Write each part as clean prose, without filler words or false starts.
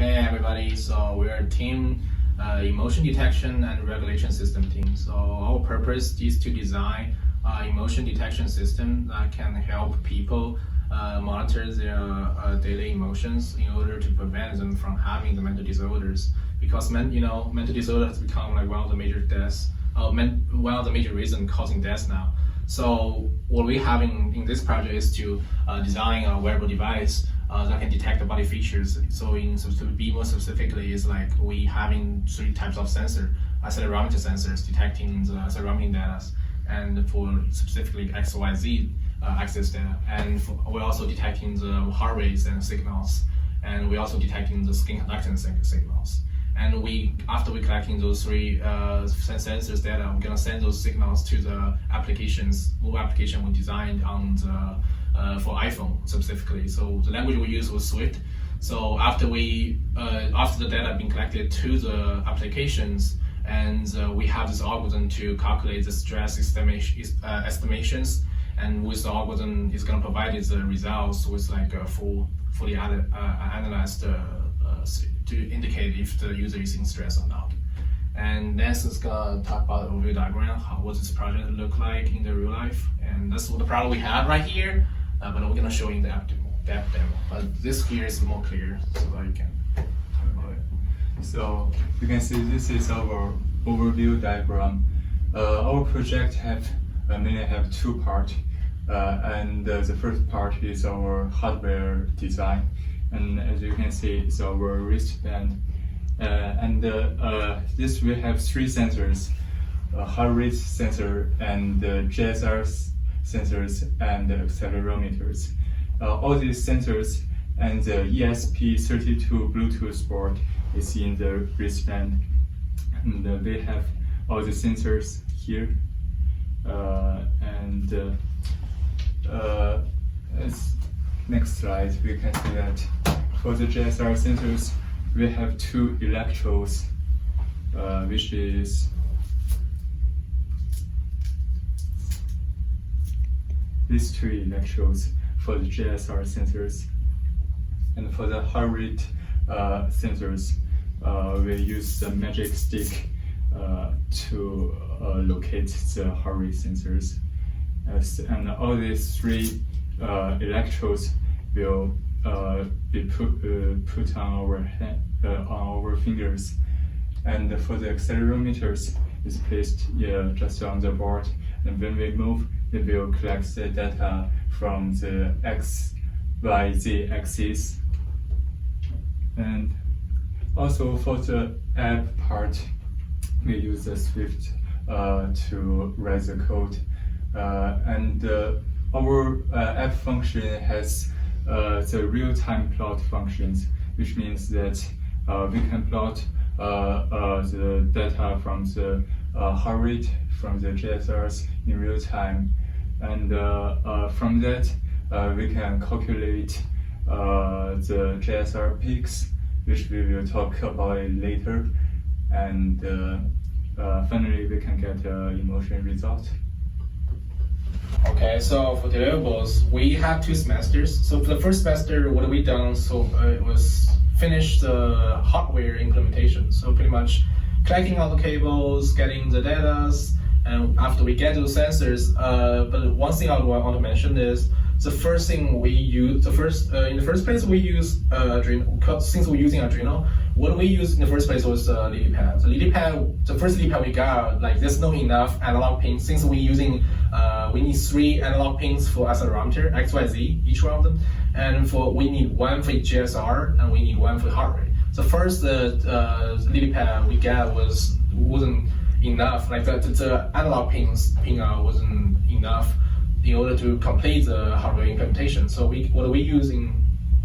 Okay, everybody. So we're a team, emotion detection and regulation system team. So our purpose is to design emotion detection system that can help people monitor their daily emotions in order to prevent them from having the mental disorders. Because mental disorder has become like one of the major deaths, one of the major reasons causing death now. So what we're having in this project is to design a wearable device that can detect the body features. So to be more specifically, is like we having 3 types of sensor, accelerometer sensors detecting the accelerometer data, and for specifically XYZ axis data, and we're also detecting the heart rates and signals, and we're also detecting the skin conductance signals. And after we collecting those 3 sensors data, we're gonna send those signals to the applications. Mobile application we designed on the for iPhone specifically. So the language we use was Swift. So after the data being collected to the applications, and we have this algorithm to calculate the stress estimations, and with the algorithm, it's going to provide the results with like a fully analyzed to indicate if the user is in stress or not. And next is going to talk about the overview diagram, what this project look like in the real life. And that's what the problem we have right here, but we're going to show in the app demo. But this here is more clear, so that you can talk about it. So you can see this is our overview diagram. Our project mainly have 2 parts, and the first part is our hardware design, and as you can see, it's our wristband. This will have 3 sensors: heart rate sensor, and GSR sensors, and accelerometers. All these sensors and the ESP32 Bluetooth port is in the wristband, and we have all the sensors here. Next slide, we can see that for the GSR sensors, we have 2 electrodes, which is these 2 electrodes for the GSR sensors. And for the heart rate sensors, we use the magic stick to locate the heart rate sensors. And all these 3 electrodes will be put on our fingers. And for the accelerometers, it's placed just on the board. And when we move, it will collect the data from the X, Y, Z axis. And also for the app part, we use the Swift to write the code. Our app function has the real-time plot functions, which means that we can plot the data from the heart rate from the GSRs in real time, and from that we can calculate the GSR peaks, which we will talk about it later, and finally we can get emotion result. Okay, so for deliverables, we have 2 semesters. So for the first semester, what we done, it was finish the hardware implementation. So pretty much collecting all the cables, getting the data, and after we get those sensors, but one thing I want to mention is the first thing we use, in the first place we use Arduino. Since we're using Arduino, what we used in the first place was the LilyPad. The first LilyPad we got, like there's no enough analog pins. Since we're using, we need 3 analog pins for accelerometer, XYZ, each one of them, and we need 1 for GSR, and we need 1 for heart rate. So first, the LilyPad we got wasn't enough. Like the analog pin wasn't enough in order to complete the hardware implementation. So what we use in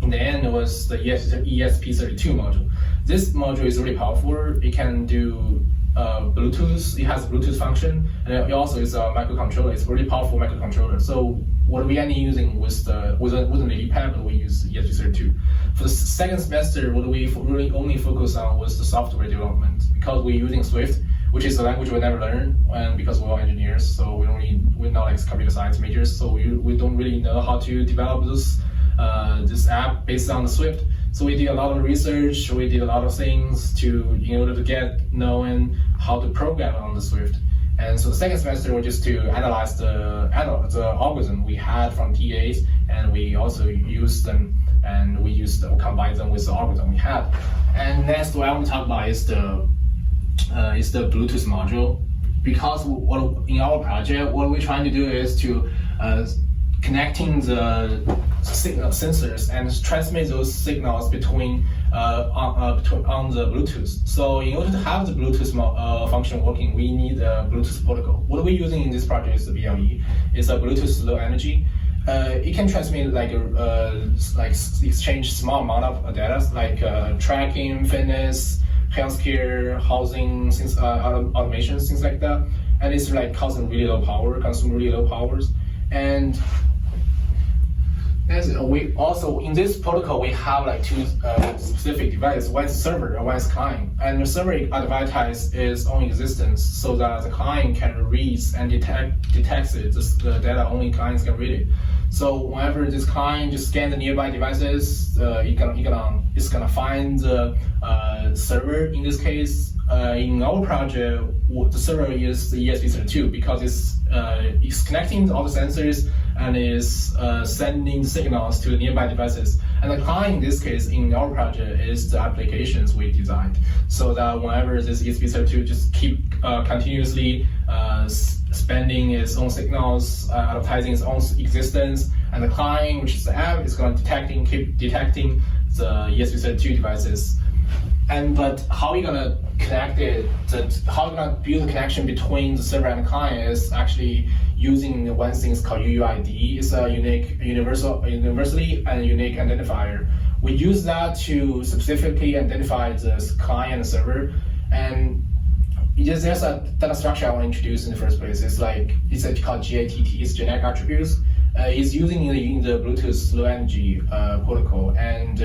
the end was the ESP32 module. This module is really powerful. It can do Bluetooth. It has a Bluetooth function, and it also is a microcontroller. It's a really powerful microcontroller. So what we ended using was the LilyPad, but we use ESP32. For the second semester, what we really only focus on was the software development, because we're using Swift, which is a language we never learned, and because we're all engineers, so we're not like computer science majors, so we don't really know how to develop this app based on the Swift. So we did a lot of research, we did a lot of things in order to get knowing how to program on the Swift. And so the second semester was just to analyze the algorithm we had from TAs, and we also used them, and we combine them with the algorithm we had. And next, what I want to talk about is the Bluetooth module, because in our project, what we're trying to do is to connecting the signal sensors and transmit those signals between on the Bluetooth. So in order to have the Bluetooth function working, we need a Bluetooth protocol. What we're using in this project is the BLE. It's a Bluetooth low energy. It can transmit like exchange small amount of data like tracking, fitness, healthcare, housing, things, automation, things like that. And it's like consume really low powers. And as we also in this protocol we have like two specific devices. One is server and one is client. And the server advertises its own existence so that the client can read and detects it. The data only clients can read it. So whenever this client just scan the nearby devices, it's gonna find the server. In this case, in our project, the server is the ESP32 because it's connecting all the sensors and is sending signals to the nearby devices. And the client in this case in our project is the applications we designed, so that whenever this ESP32 just keep continuously spending its own signals, advertising its own existence, and the client, which is the app, is going to keep detecting the ESP32 devices. But how are you gonna connect it? How are you gonna build a connection between the server and the client is actually using one thing called UUID. It's a universally and unique identifier. We use that to specifically identify the client and the server. And there's a data structure I want to introduce in the first place. It's called GATT. It's generic attributes. It's using in the Bluetooth low energy protocol. And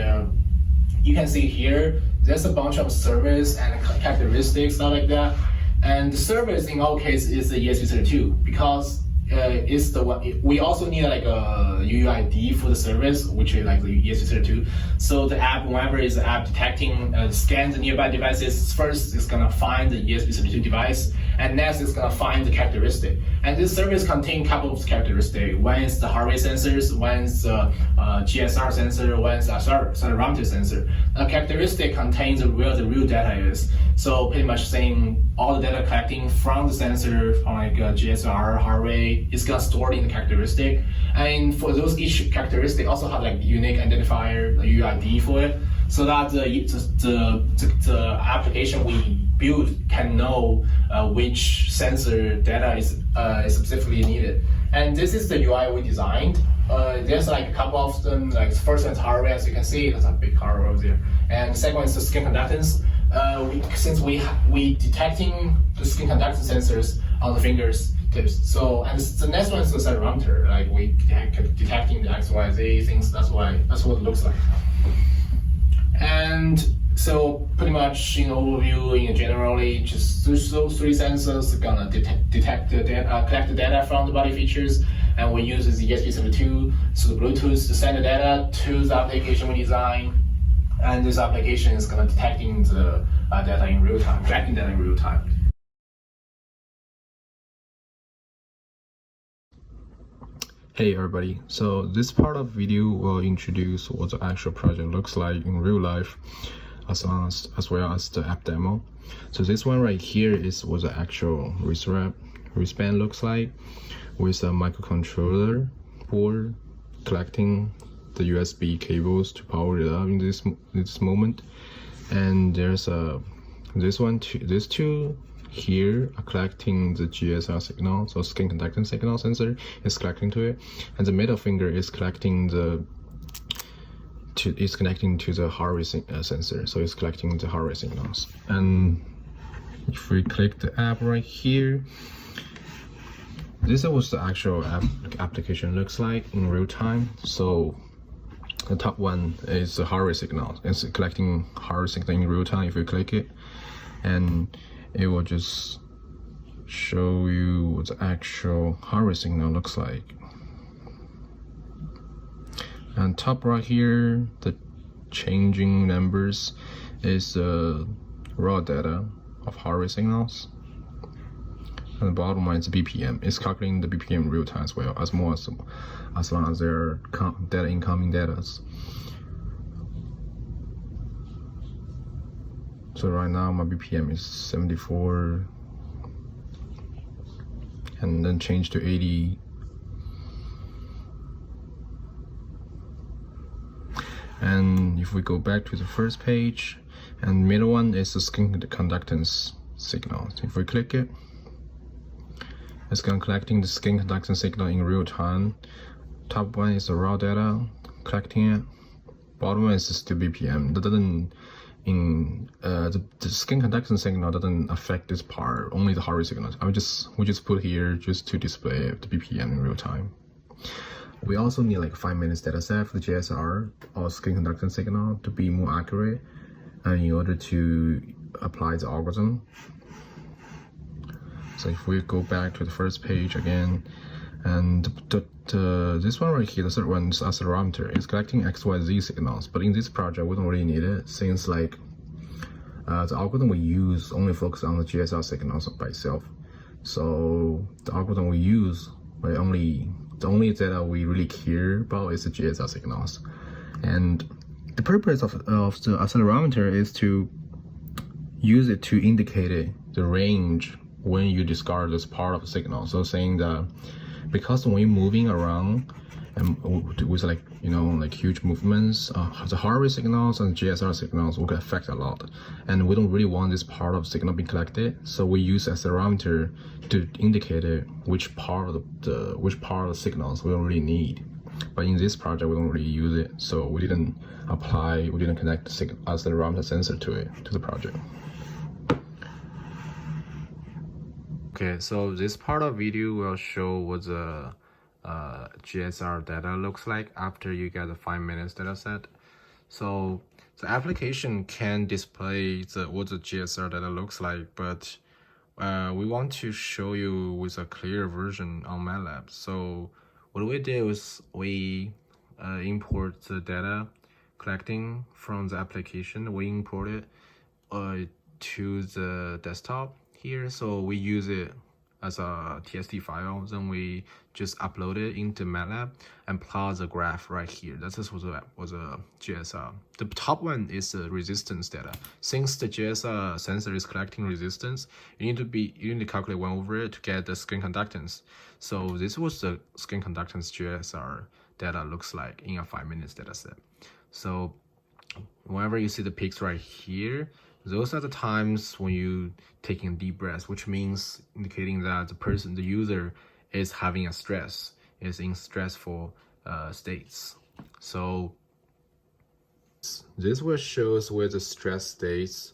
you can see here, there's a bunch of service and characteristics, stuff like that. And the service in our case is the ESP32 because it's the one. We also need like a UUID for the service, which is like the ESP32. So the app, whenever is the app detecting, scans the nearby devices, first it's gonna find the ESP32 device, and next it's gonna find the characteristic. And this service contains a couple of characteristics. One is the heart rate sensors, one is the GSR sensor, one is the accelerometer sensor. The characteristic contains where the real data is. So pretty much saying all the data collecting from the sensor, from like GSR, heart rate, is gonna store in the characteristic. And for those each characteristic also have like unique identifier, the UID for it, so that the application we build can know which sensor data is specifically needed. And this is the UI we designed. There's like a couple of them. Like the first one is heart rate, as you can see, there's a big heart rate over there. And the second one is the skin conductance. Since we detecting the skin conductance sensors on the fingers tips. So and the next one is the accelerometer. Like we detecting the X, Y, Z things. That's what it looks like. And so pretty much in overview, generally, just those three sensors are gonna detect the data, collect the data from the body features, and we use the ESP32 so the Bluetooth to send the data to the application we design, and this application is gonna detecting the data in real time, collecting data in real time. Hey everybody, so this part of the video will introduce what the actual project looks like in real life, as well as the app demo. So this one right here is what the actual wristband looks like, with a microcontroller board collecting the USB cables to power it up in this moment. And there's these two here are collecting the GSR signal, so skin conductance signal sensor is collecting to it, and the middle finger is collecting is connecting to the heart rate sensor, so it's collecting the heart rate signals. And if we click the app right here, this is what the actual application looks like in real time. So the top one is the heart rate signal. It's collecting heart rate signal in real time. If you click it, and it will just show you what the actual heart rate signal looks like. And top right here, the changing numbers is raw data of heart rate signals. And the bottom one is BPM. It's calculating the BPM in real time as well, as long as there are incoming data. So right now my BPM is 74, and then change to 80. And if we go back to the first page, and middle one is the skin conductance signal. If we click it, it's going collecting the skin conductance signal in real time. Top one is the raw data, collecting it. Bottom one is still BPM. That doesn't the skin conductance signal doesn't affect this part, only the heart rate signal. We just put here just to display the BPM in real time. We also need like 5 minutes data set for the GSR or skin conductance signal to be more accurate, and in order to apply the algorithm. So if we go back to the first page again, and this one right here, the third one is accelerometer. It's collecting XYZ signals, but in this project we don't really need it, since like the algorithm we use only focus on the GSR signals by itself. So the algorithm we use, the only data we really care about is the GSR signals. And the purpose of the accelerometer is to use it to indicate the range when you discard this part of the signal. So saying that because when you're moving around and with like huge movements, the heart rate signals and GSR signals will get affected a lot, and we don't really want this part of signal being collected. So we use accelerometer to indicate which part of the signals we don't really need. But in this project we don't really use it, so we didn't connect the accelerometer sensor to the project. Okay, so this part of video will show what the GSR data looks like after you get the 5 minutes data set. So the application can display what the GSR data looks like, but we want to show you with a clear version on MATLAB. So what we did was we import the data collecting from the application. We import it to the desktop here, so we use it as a TXT file. Then we just upload it into MATLAB and plot the graph right here. That's just was a GSR. The top one is the resistance data. Since the GSR sensor is collecting resistance, you need to calculate 1 over it to get the skin conductance. So this was the skin conductance GSR data looks like in a 5 minutes data set. So whenever you see the peaks right here, those are the times when you taking a deep breath, which means indicating that the user is having a stress, is in stressful states. So this will shows where the stress states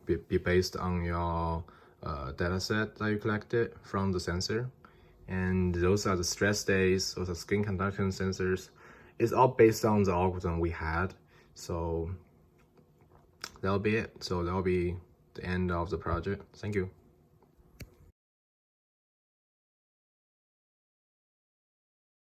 be based on your data set that you collected from the sensor. And those are the stress states, those are skin conductance sensors. It's all based on the algorithm we had. So that'll be it. So that'll be the end of the project. Thank you.